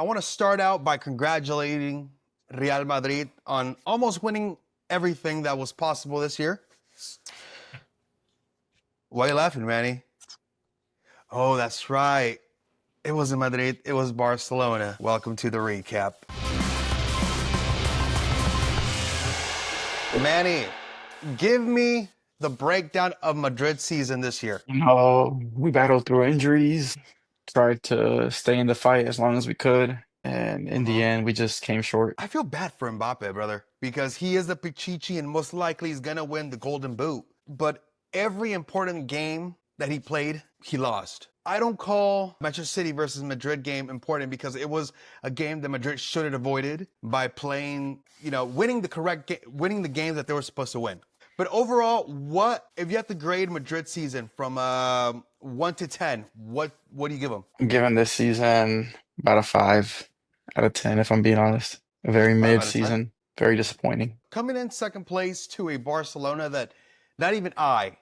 I want to start out by congratulating Real Madrid on almost winning everything that was possible this year. Why are you laughing, Manny? Oh, that's right. It wasn't Madrid, it was Barcelona. Welcome to the recap. Manny, give me the breakdown of Madrid's season this year. We battled through injuries, tried to stay in the fight as long as we could, and in the Uh-huh. end, we just came short. I feel bad for Mbappe, brother, because he is the Pichichi and most likely he's gonna win the Golden Boot. But every important game that he played, he lost. I don't call Manchester City versus Madrid game important because it was a game that Madrid should have avoided by playing, winning winning the games that they were supposed to win. But overall, what if you have to grade Madrid season from 1 to 10? What do you give them? Given this season, about a 5 out of 10, if I'm being honest. A very 5 out of 10. mid-season, very disappointing. Coming in second place to a Barcelona that not even I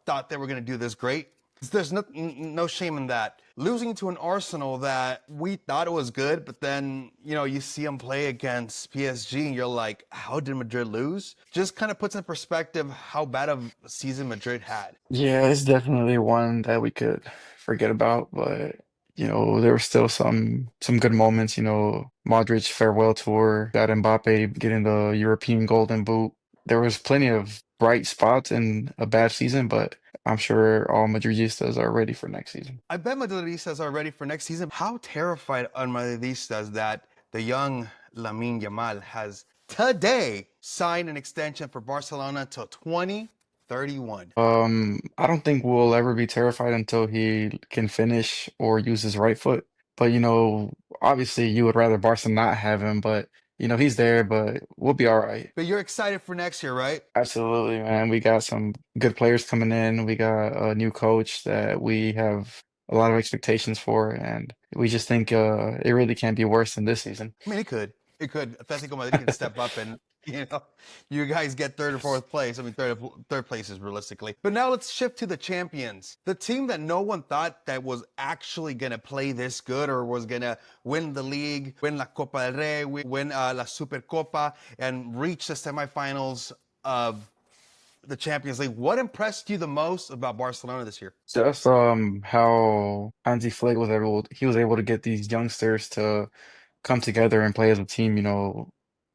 thought they were going to do this great. There's no shame in that. Losing to an Arsenal that we thought it was good, but then, you see them play against PSG and you're like, how did Madrid lose? Just kind of puts in perspective how bad of a season Madrid had. Yeah, it's definitely one that we could forget about, but there were still some good moments, Modric's farewell tour, got Mbappe getting the European Golden Boot. There was plenty of bright spots in a bad season, but I'm sure all Madridistas are ready for next season. I bet Madridistas are ready for next season. How terrified are Madridistas that the young Lamine Yamal has today signed an extension for Barcelona till 2031? I don't think we'll ever be terrified until he can finish or use his right foot. But obviously you would rather Barca not have him, but he's there, but we'll be all right. But you're excited for next year, right? Absolutely, man. We got some good players coming in. We got a new coach that we have a lot of expectations for, and we just think it really can't be worse than this season. I mean, it could. It could. Atletico Madrid can step up and, you guys get third or fourth place. I mean, third place is realistically. But now let's shift to the champions. The team that no one thought that was actually going to play this good or was going to win the league, win La Copa del Rey, win La Supercopa, and reach the semifinals of the Champions League. What impressed you the most about Barcelona this year? Just how Hansi Flick was able to get these youngsters to come together and play as a team,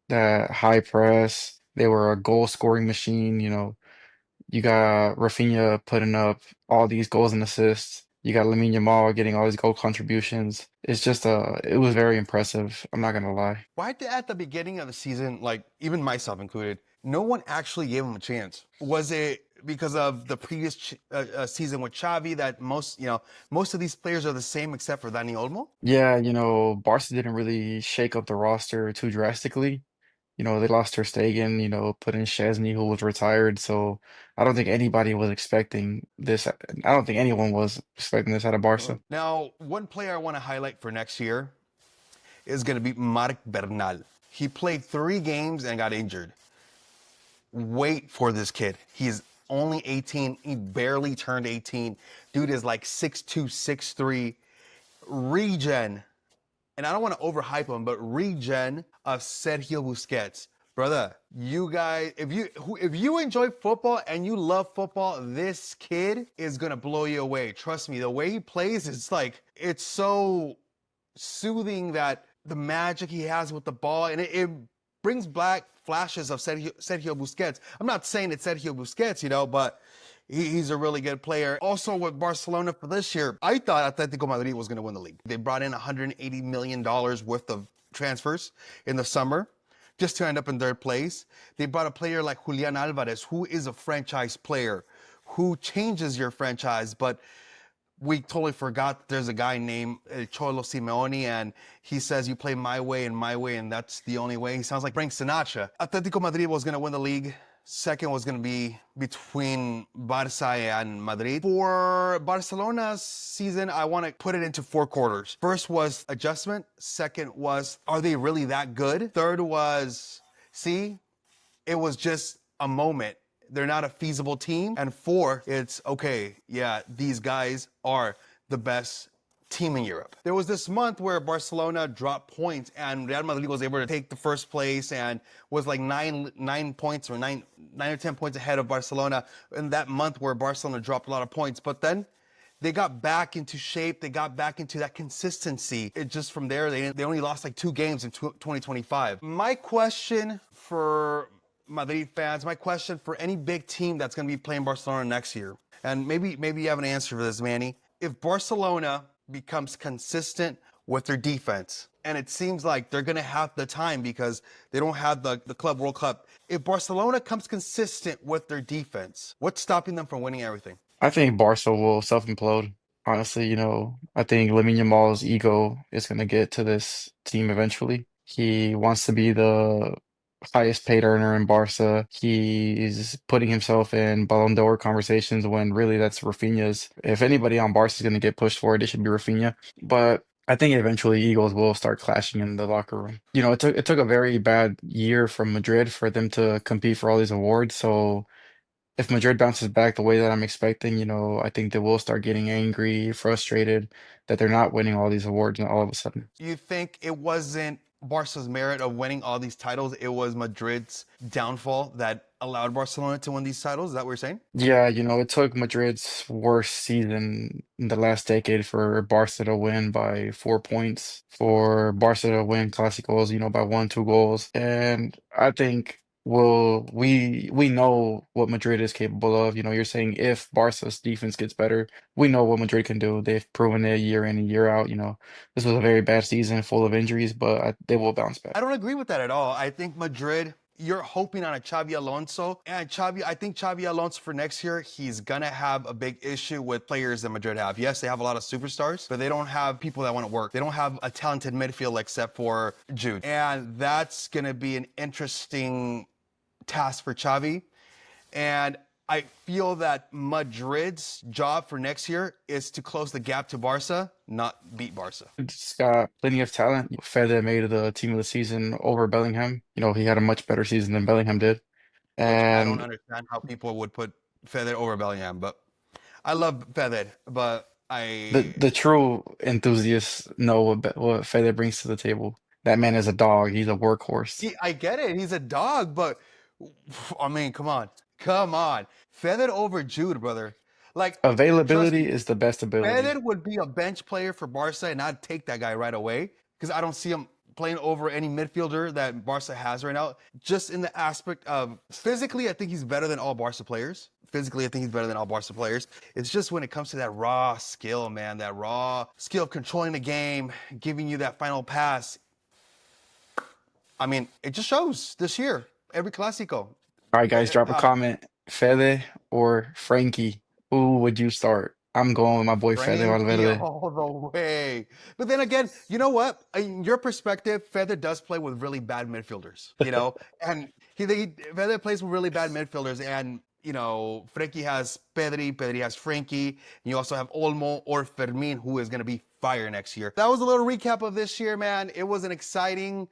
that high press. They were a goal scoring machine, You got Rafinha putting up all these goals and assists. You got Lamine Yamal getting all these goal contributions. It's just it was very impressive. I'm not gonna lie. Why did at the beginning of the season, like even myself included, no one actually gave him a chance? Was it because of the previous season with Xavi that most of these players are the same except for Dani Olmo? Yeah, Barca didn't really shake up the roster too drastically. They lost Ter Stegen, put in Szczesny, who was retired. So I don't think anybody was expecting this. I don't think anyone was expecting this out of Barca. Now, one player I want to highlight for next year is going to be Marc Bernal. He played 3 games and got injured. Wait for this kid. He's only 18. He barely turned 18. Dude is like 6'2", 6'3". Regen. And I don't want to overhype him, but regen of Sergio Busquets. Brother, you guys, if you enjoy football and you love football, this kid is gonna blow you away. Trust me, the way he plays, it's so soothing, that the magic he has with the ball, and it brings back flashes of Sergio Busquets. I'm not saying it's Sergio Busquets, but he's a really good player. Also with Barcelona for this year, I thought Atletico Madrid was going to win the league. They brought in $180 million worth of transfers in the summer just to end up in third place. They brought a player like Julian Alvarez, who is a franchise player, who changes your franchise, but we totally forgot that there's a guy named Cholo Simeone, and he says you play my way, and that's the only way. He sounds like Frank Sinatra. Atletico Madrid was going to win the league. Second was going to be between Barca and Madrid. For Barcelona's season, I want to put it into 4 quarters. First was adjustment. Second was, are they really that good? Third was, see, it was just a moment. They're not a feasible team. And 4, it's okay, yeah, these guys are the best team in Europe. There was this month where Barcelona dropped points and Real Madrid was able to take the first place and was like nine points or nine or 10 points ahead of Barcelona in that month where Barcelona dropped a lot of points. But then they got back into shape. They got back into that consistency. It just from there, they only lost like 2 games in 2025. My question for Madrid fans, my question for any big team that's going to be playing Barcelona next year, and maybe you have an answer for this, Manny. If Barcelona becomes consistent with their defense, and it seems like they're going to have the time because they don't have the Club World Cup. If Barcelona comes consistent with their defense, what's stopping them from winning everything? I think Barca will self-implode. Honestly, I think Lamine Yamal's ego is going to get to this team eventually. He wants to be the highest paid earner in Barca. He's putting himself in Ballon d'Or conversations when really that's Rafinha's. If anybody on Barca is going to get pushed for it, it should be Rafinha. But I think eventually egos will start clashing in the locker room. It took a very bad year from Madrid for them to compete for all these awards. So if Madrid bounces back the way that I'm expecting, I think they will start getting angry, frustrated that they're not winning all these awards and all of a sudden. You think it wasn't Barca's merit of winning all these titles, it was Madrid's downfall that allowed Barcelona to win these titles? Is that what you're saying? Yeah, it took Madrid's worst season in the last decade for Barca to win by 4 points, for Barca to win Clásicos, by 1, 2 goals. And I think we know what Madrid is capable of. You're saying if Barca's defense gets better, we know what Madrid can do. They've proven it year in and year out. This was a very bad season full of injuries, but they will bounce back. I don't agree with that at all. I think Madrid, you're hoping on a Xavi Alonso. And I think Xavi Alonso for next year, he's going to have a big issue with players that Madrid have. Yes, they have a lot of superstars, but they don't have people that want to work. They don't have a talented midfield except for Jude. And that's going to be an interesting task for Xavi. And I feel that Madrid's job for next year is to close the gap to Barca, not beat Barca. It's got plenty of talent. Fede made the team of the season over Bellingham. He had a much better season than Bellingham did. Which I don't And understand how people would put Fede over Bellingham, but I love Fede, but the true enthusiasts know what Fede brings to the table. That man is a dog. He's a workhorse. I get it. He's a dog, but I mean, come on. Come on. Fede over Jude, brother. Like, trust Availability me, is the best ability. Fede would be a bench player for Barca, and I'd take that guy right away because I don't see him playing over any midfielder that Barca has right now. Just in the aspect of physically, I think he's better than all Barca players. Physically, I think he's better than all Barca players. It's just when it comes to that raw skill, man, that raw skill of controlling the game, giving you that final pass. I mean, it just shows this year, every Clásico. All right, guys, drop a comment. Fede or Frankie? Who would you start? I'm going with my boy Fede Frankie Valverde. all the way. But then again, you know what? In your perspective, Fede does play with really bad midfielders, and Fede plays with really bad midfielders. And, Frankie has Pedri has Frankie. And you also have Olmo or Fermin, who is going to be fire next year. That was a little recap of this year, man. It was an exciting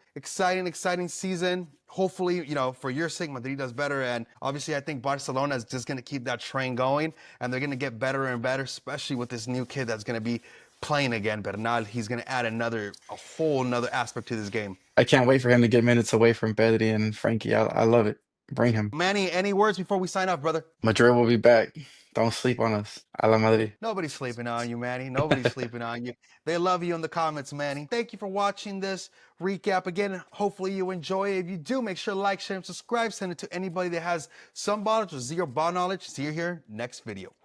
season. Hopefully, for your sake, Madrid does better. And obviously, I think Barcelona is just going to keep that train going. And they're going to get better and better, especially with this new kid that's going to be playing again, Bernal. He's going to add a whole nother aspect to this game. I can't wait for him to get minutes away from Pedri and Frankie. I love it. Bring him. Manny, any words before we sign off, brother? Madrid will be back. Don't sleep on us. A la Madrid. Nobody's sleeping on you, Manny. Nobody's sleeping on you. They love you in the comments, Manny. Thank you for watching this recap. Again, hopefully you enjoy it. If you do, make sure to like, share, and subscribe. Send it to anybody that has some knowledge or zero ball knowledge. See you here next video.